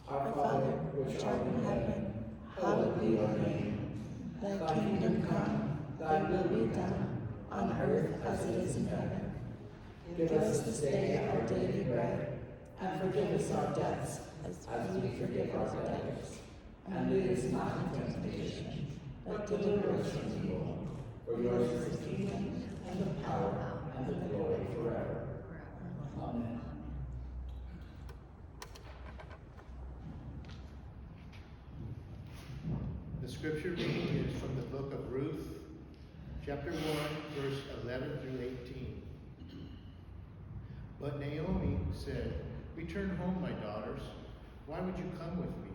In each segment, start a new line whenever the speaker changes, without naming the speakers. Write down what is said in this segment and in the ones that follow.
Our Father, which art in heaven, hallowed be your name. Thy kingdom come, thy will be done, on earth as it is in heaven. Give us this day our daily bread, and forgive us our debts, as we forgive our debtors. And lead us not into temptation, but deliver us from evil. For yours is the kingdom, and the power, and the glory forever. Amen.
The scripture reading is from the book of Ruth, chapter 1, verse 11 through 18. But Naomi said, "Return home, my daughters. Why would you come with me?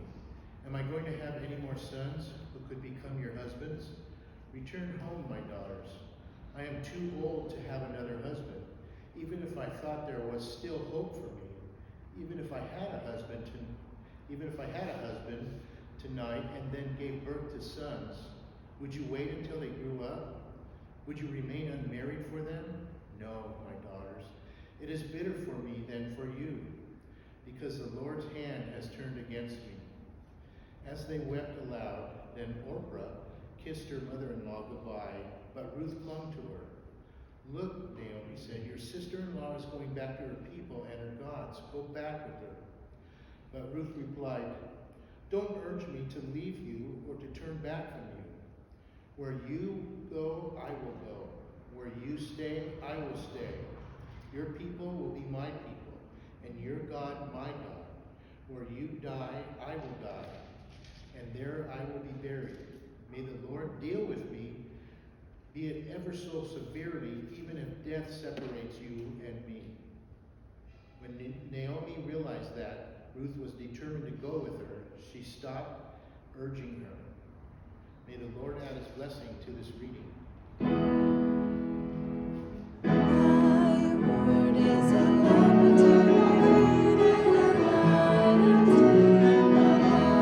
Am I going to have any more sons who could become your husbands? Return home, my daughters. I am too old to have another husband. Even if I thought there was still hope for me, even if I had a husband tonight and then gave birth to sons, would you wait until they grew up? Would you remain unmarried for them? No, my daughters. It is better for me than for you, because the Lord's hand has turned against me." As they wept aloud, then Orpah kissed her mother-in-law goodbye, but Ruth clung to her. "Look," Naomi said, "your sister-in-law is going back to her people and her gods. Go back with her." But Ruth replied, "Don't urge me to leave you or to turn back from you. Where you go, I will go. Where you stay, I will stay. Your people will be my people, and your God my God. Where you die, I will die, and there I will be buried. May the Lord deal with me, be it ever so severely, even if death separates you and me." When Naomi realized that Ruth was determined to go with her, she stopped urging her. May the Lord add his blessing to this reading.
Thy word is a lamp unto my feet and a light unto my path.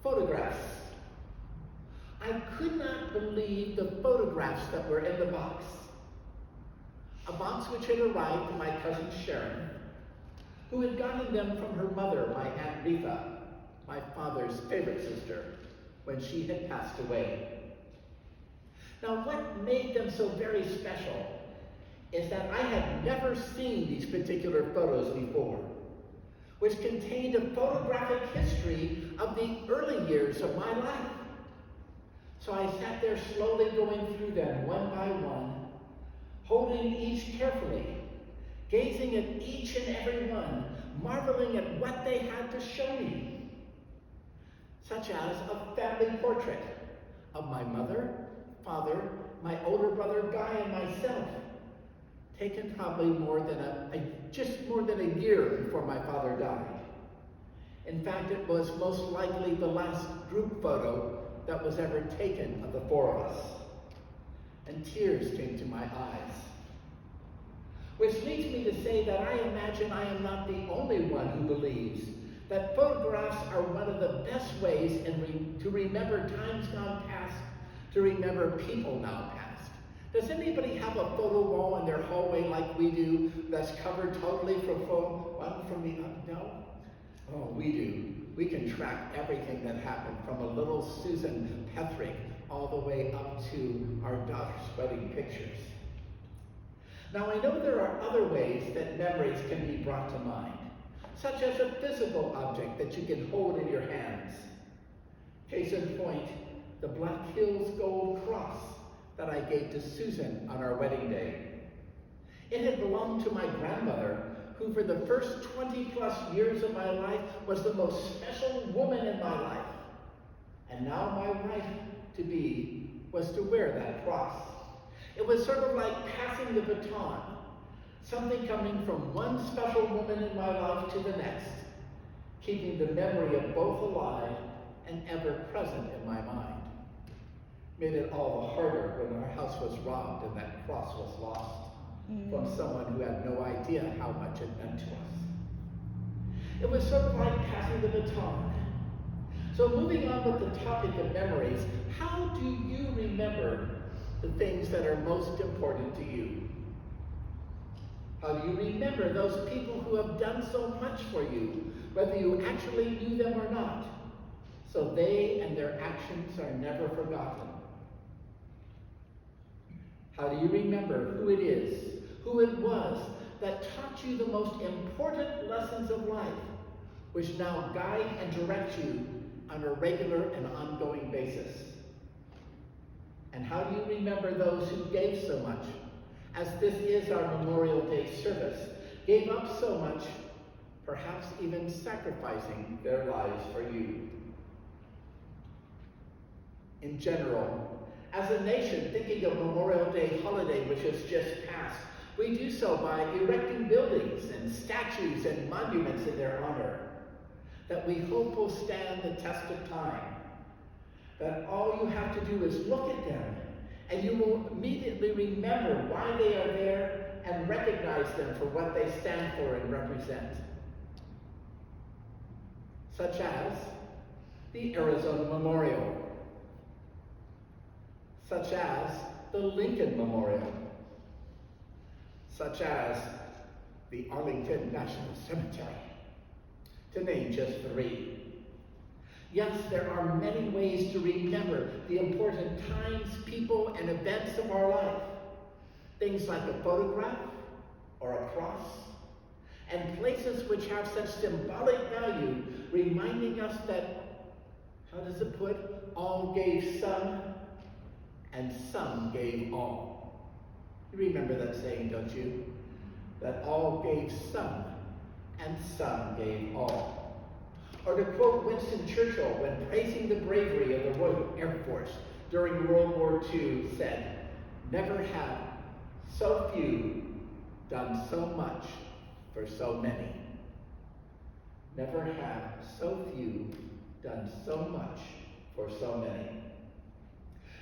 Photographs. I could not believe the photographs that were in the box. A box which had arrived from my cousin Sharon, who had gotten them from her mother, my Aunt Retha, my father's favorite sister, when she had passed away. Now, what made them so very special is that I had never seen these particular photos before, which contained a photographic history of the early years of my life. So I sat there slowly going through them one by one, holding each carefully, gazing at each and every one, marveling at what they had to show me, such as a family portrait of my mother, father, my older brother Guy, and myself, taken probably just more than a year before my father died. In fact, it was most likely the last group photo that was ever taken of the four of us. And tears came to my eyes. Which leads me to say that I imagine I am not the only one who believes that photographs are one of the best ways to remember times gone past, to remember people now past. Does anybody have a photo wall in their hallway like we do that's covered totally from one from the other? No? Oh, we do. We can track everything that happened from a little Susan Petherick all the way up to our daughter's wedding pictures. Now, I know there are other ways that memories can be brought to mind, such as a physical object that you can hold in your hands. Case in point, the Black Hills Gold Cross that I gave to Susan on our wedding day. It had belonged to my grandmother, who for the first 20+ years of my life was the most special woman in my life. And now my wife-to-be was to wear that cross. It was sort of like passing the baton, something coming from one special woman in my life to the next, keeping the memory of both alive and ever present in my mind. Made it all the harder when our house was robbed and that cross was lost from someone who had no idea how much it meant to us. It was sort of like passing the baton. So moving on with the topic of memories, how do you remember the things that are most important to you? How do you remember those people who have done so much for you, whether you actually knew them or not, so they and their actions are never forgotten? How do you remember who it is, who it was that taught you the most important lessons of life, which now guide and direct you on a regular and ongoing basis? And how do you remember those who gave so much, as this is our Memorial Day service, gave up so much, perhaps even sacrificing their lives for you? In general, as a nation, thinking of Memorial Day holiday, which has just passed, we do so by erecting buildings and statues and monuments in their honor that we hope will stand the test of time. That all you have to do is look at them, and you will immediately remember why they are there and recognize them for what they stand for and represent. Such as the Arizona Memorial, such as the Lincoln Memorial, such as the Arlington National Cemetery, to name just 3. Yes, there are many ways to remember the important times, people, and events of our life. Things like a photograph or a cross, and places which have such symbolic value, reminding us that, how does it put, all gave some, and some gave all. You remember that saying, don't you? That all gave some, and some gave all. Or to quote Winston Churchill when praising the bravery of the Royal Air Force during World War II, said, "Never have so few done so much for so many." Never have so few done so much for so many.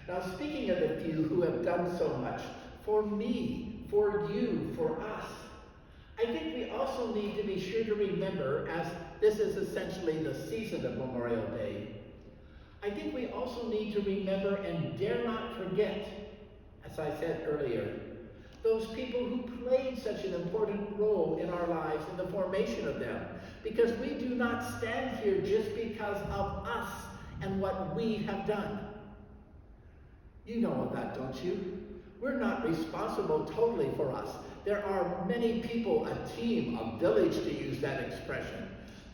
Now, speaking of the few who have done so much for me, for you, for us, I think we also need to be sure to remember, as this is essentially the season of Memorial Day, I think we also need to remember and dare not forget, as I said earlier, those people who played such an important role in our lives in the formation of them, because we do not stand here just because of us and what we have done. You know of that, don't you? We're not responsible totally for us. There are many people, a team, a village to use that expression,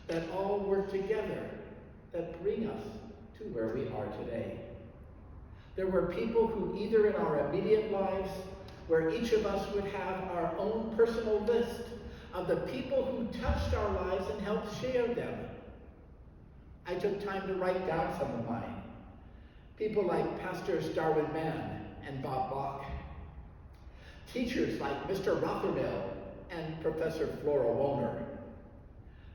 that all work together, that bring us to where we are today. There were people who either in our immediate lives, where each of us would have our own personal list of the people who touched our lives and helped share them. I took time to write down some of mine. People like Pastors Darwin Mann and Bob Bach. Teachers like Mr. Rothermill and Professor Flora Woner.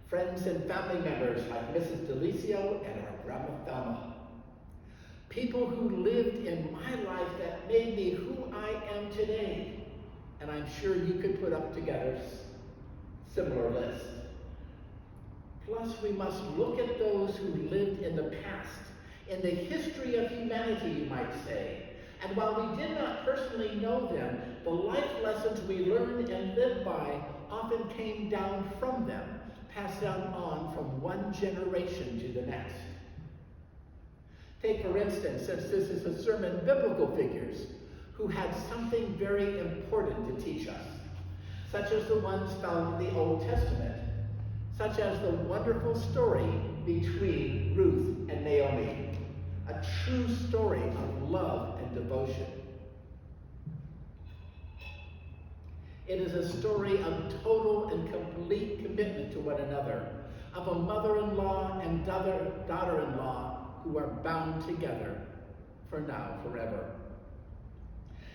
Friends and family members like Mrs. Delicio and our Grandma Thelma. People who lived in my life that made me who I am today. And I'm sure you could put up together similar lists. Plus, we must look at those who lived in the past, in the history of humanity, you might say. And while we did not personally know them, the life lessons we learned and lived by often came down from them, passed down on from one generation to the next. Take, for instance, since this is a sermon, biblical figures who had something very important to teach us, such as the ones found in the Old Testament, such as the wonderful story between Ruth and Naomi, a true story of love and devotion. It is a story of total and complete commitment to one another, of a mother-in-law and daughter-in-law who are bound together for now, forever.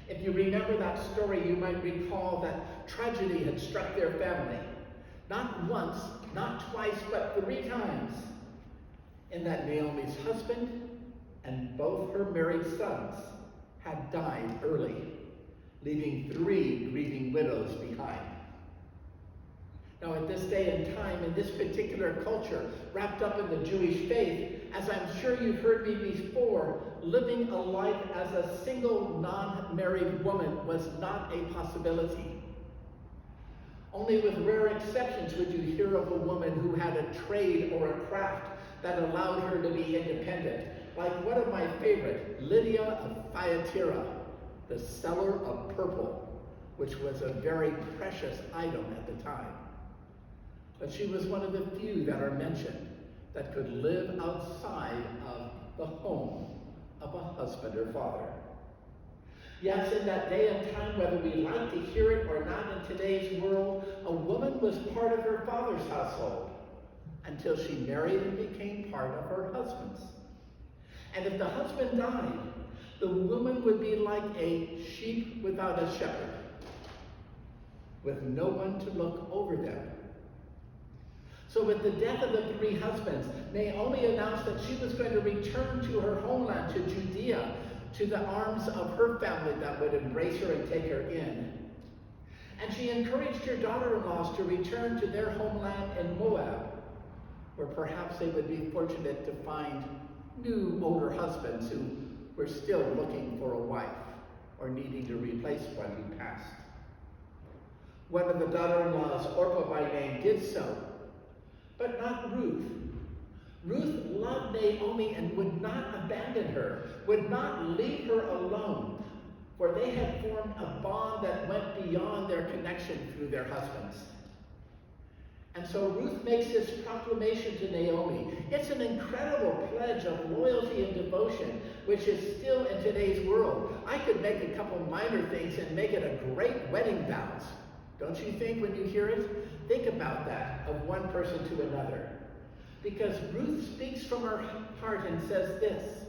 If you remember that story, you might recall that tragedy had struck their family. Not once, not twice, but 3 times. In that Naomi's husband and both her married sons had died early, leaving 3 grieving widows behind. Now, at this day and time, in this particular culture, wrapped up in the Jewish faith, as I'm sure you've heard me before, living a life as a single, non-married woman was not a possibility. Only with rare exceptions would you hear of a woman who had a trade or a craft that allowed her to be independent. Like one of my favorite, Lydia of Thyatira, the seller of purple, which was a very precious item at the time. But she was one of the few that are mentioned that could live outside of the home of a husband or father. Yes, in that day and time, whether we like to hear it or not in today's world, a woman was part of her father's household until she married and became part of her husband's. And if the husband died, the woman would be like a sheep without a shepherd, with no one to look over them. So with the death of the 3 husbands, Naomi announced that she was going to return to her homeland, to Judea, to the arms of her family that would embrace her and take her in. And she encouraged her daughter-in-laws to return to their homeland in Moab, where perhaps they would be fortunate to find new older husbands who were still looking for a wife or needing to replace one who passed. One of the daughter-in-laws, Orpah by name, did so, but not Ruth. Ruth loved Naomi and would not abandon her, would not leave her alone, for they had formed a bond that went beyond their connection through their husbands. And so Ruth makes this proclamation to Naomi. It's an incredible pledge of loyalty and devotion, which is still in today's world. I could make a couple minor things and make it a great wedding vows. Don't you think when you hear it? Think about that, of one person to another. Because Ruth speaks from her heart and says this: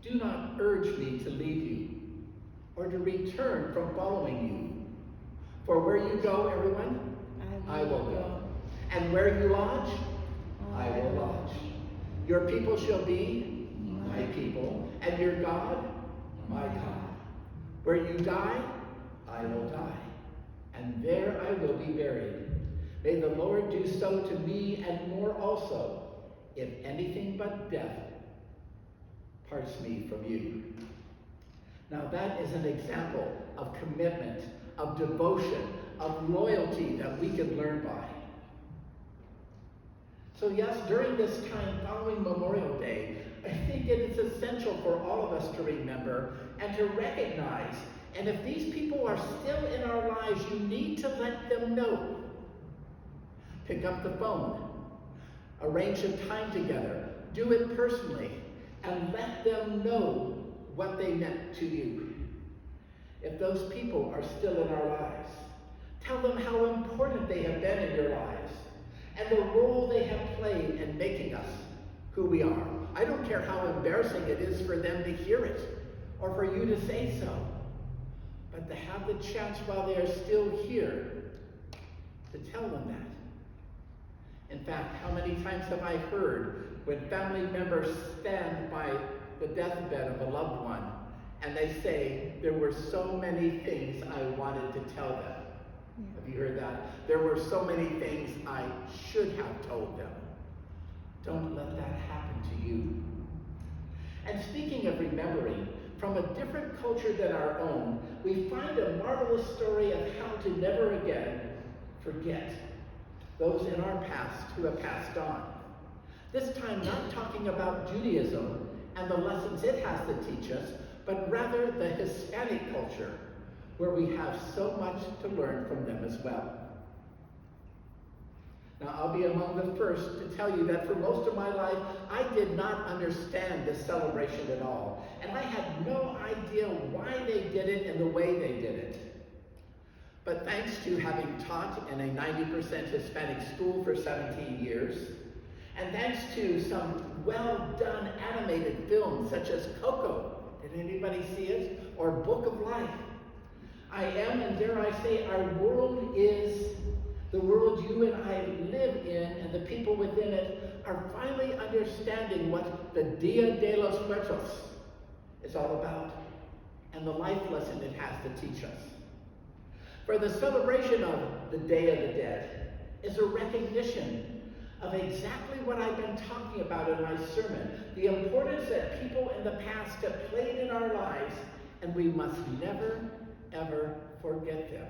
"Do not urge me to leave you or to return from following you. For where you go, everyone, I will go. And where you lodge, I will lodge. Your people shall be my people, and your God, my God. Where you die, I will die, and there I will be buried. May the Lord do so to me and more also, if anything but death parts me from you." Now that is an example of commitment, of devotion, of loyalty that we can learn by. So yes, during this time following Memorial Day, I think it is essential for all of us to remember and to recognize. And if these people are still in our lives, you need to let them know. Pick up the phone, arrange a time together, do it personally, and let them know what they meant to you. If those people are still in our lives, tell them how important they have been in your lives and the role they have played in making us who we are. I don't care how embarrassing it is for them to hear it or for you to say so, but to have the chance while they are still here to tell them that. In fact, how many times have I heard when family members stand by the deathbed of a loved one and they say, there were so many things I wanted to tell them. Have you heard that? There were so many things I should have told them. Don't let that happen to you. And speaking of remembering, from a different culture than our own, we find a marvelous story of how to never again forget those in our past who have passed on. This time not talking about Judaism and the lessons it has to teach us, but rather the Hispanic culture, where we have so much to learn from them as well. Now, I'll be among the first to tell you that for most of my life, I did not understand this celebration at all, and I had no idea why they did it and the way they did it. But thanks to having taught in a 90% Hispanic school for 17 years, and thanks to some well-done animated films such as Coco, did anybody see it? Or Book of Life, I am, and dare I say, our world is the world you and I live in, and the people within it are finally understanding what the Dia de los Muertos is all about, and the life lesson it has to teach us. For the celebration of the Day of the Dead is a recognition of exactly what I've been talking about in my sermon, the importance that people in the past have played in our lives, and we must never, ever forget them.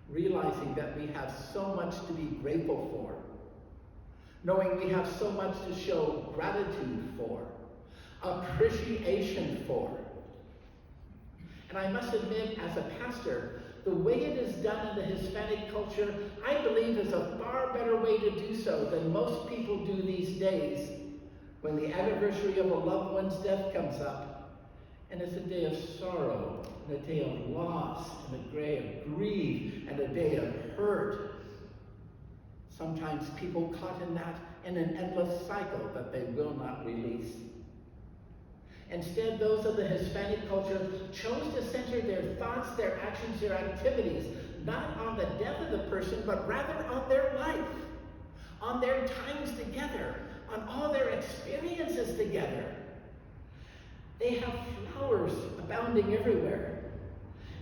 Realizing that we have so much to be grateful for, knowing we have so much to show gratitude for, appreciation for. And I must admit, as a pastor, the way it is done in the Hispanic culture, I believe is a far better way to do so than most people do these days when the anniversary of a loved one's death comes up. And it's a day of sorrow, and a day of loss, and a day of grief, and a day of hurt. Sometimes people caught in that in an endless cycle that they will not release. Instead, those of the Hispanic culture chose to center their thoughts, their actions, their activities, not on the death of the person, but rather on their life, on their times together, on all their experiences together. They have flowers abounding everywhere,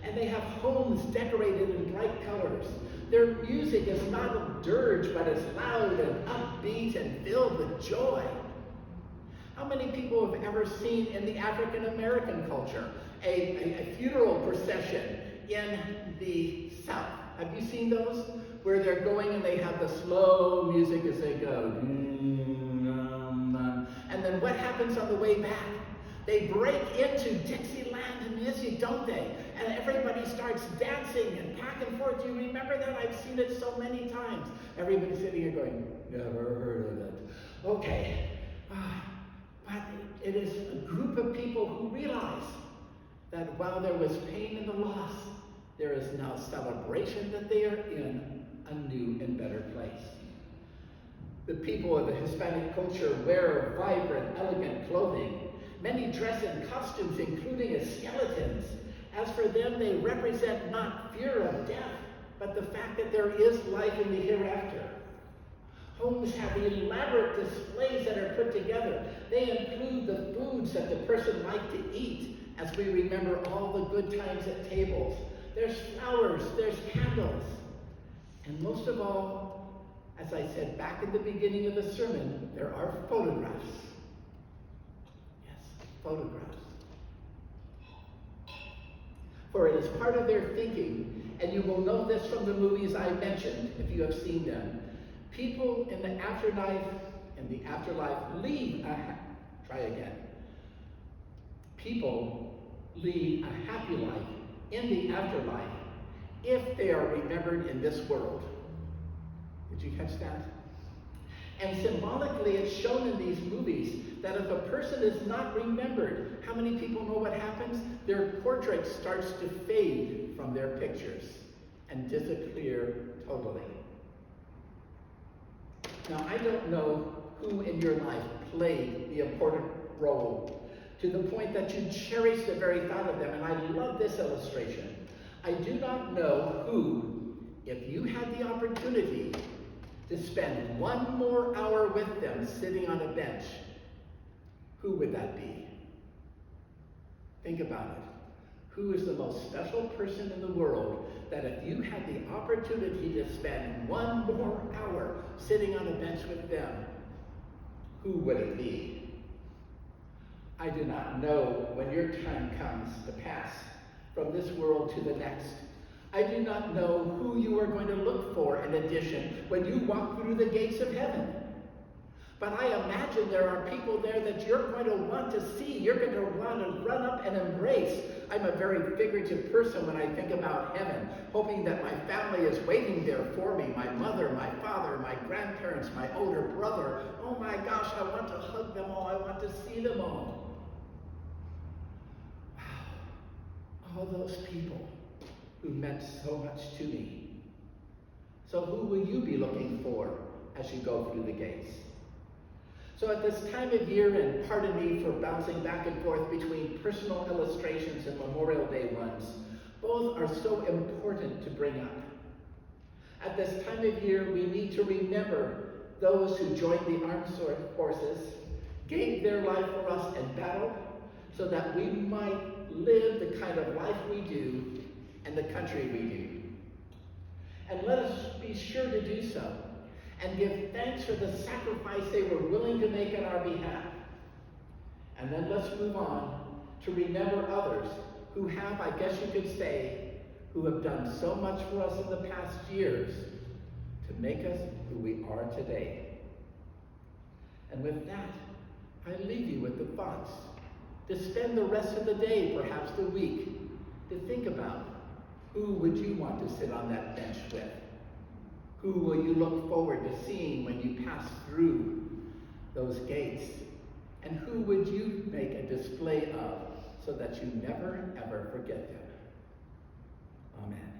and they have homes decorated in bright colors. Their music is not a dirge, but it's loud and upbeat and filled with joy. How many people have ever seen in the African American culture a funeral procession in the South? Have you seen those? Where they're going and they have the slow music as they go. And then what happens on the way back? They break into Dixieland music, don't they? And everybody starts dancing and back and forth. Do you remember that? I've seen it so many times. Everybody's sitting here going, never heard of it. Okay. But it is a group of people who realize that while there was pain in the loss, there is now celebration that they are in a new and better place. The people of the Hispanic culture wear vibrant, elegant clothing. Many dress in costumes, including as skeletons. As for them, they represent not fear of death, but the fact that there is life in the hereafter. Homes have elaborate displays that are put together. They include the foods that the person liked to eat, as we remember all the good times at tables. There's flowers, there's candles, and most of all, as I said back in the beginning of the sermon, there are photographs. Photographs. For it is part of their thinking, and you will know this from the movies I mentioned if you have seen them. People in the afterlife in the afterlife try again. People lead a happy life in the afterlife if they are remembered in this world. Did you catch that? And symbolically, it's shown in these movies that if a person is not remembered, how many people know what happens? Their portrait starts to fade from their pictures and disappear totally. Now, I don't know who in your life played the important role to the point that you cherish the very thought of them, and I love this illustration. I do not know who, if you had the opportunity to spend one more hour with them sitting on a bench, who would that be? Think about it. Who is the most special person in the world that if you had the opportunity to spend one more hour sitting on a bench with them, who would it be? I do not know when your time comes to pass from this world to the next. I do not know who you are going to look for in addition when you walk through the gates of heaven. But I imagine there are people there that you're going to want to see. You're going to want to run up and embrace. I'm a very figurative person when I think about heaven, hoping that my family is waiting there for me. My mother, my father, my grandparents, my older brother. Oh my gosh, I want to hug them all. I want to see them all. Wow. All those people who meant so much to me. So who will you be looking for as you go through the gates? So at this time of year, and pardon me for bouncing back and forth between personal illustrations and Memorial Day ones, both are so important to bring up. At this time of year, we need to remember those who joined the armed forces, gave their life for us in battle, so that we might live the kind of life we do and the country we do. And let us be sure to do so, and give thanks for the sacrifice they were willing to make on our behalf. And then let's move on to remember others who have, I guess you could say, who have done so much for us in the past years to make us who we are today. And with that, I leave you with the thoughts to spend the rest of the day, perhaps the week, to think about who would you want to sit on that bench with? Who will you look forward to seeing when you pass through those gates? And who would you make a display of so that you never, ever forget them? Amen.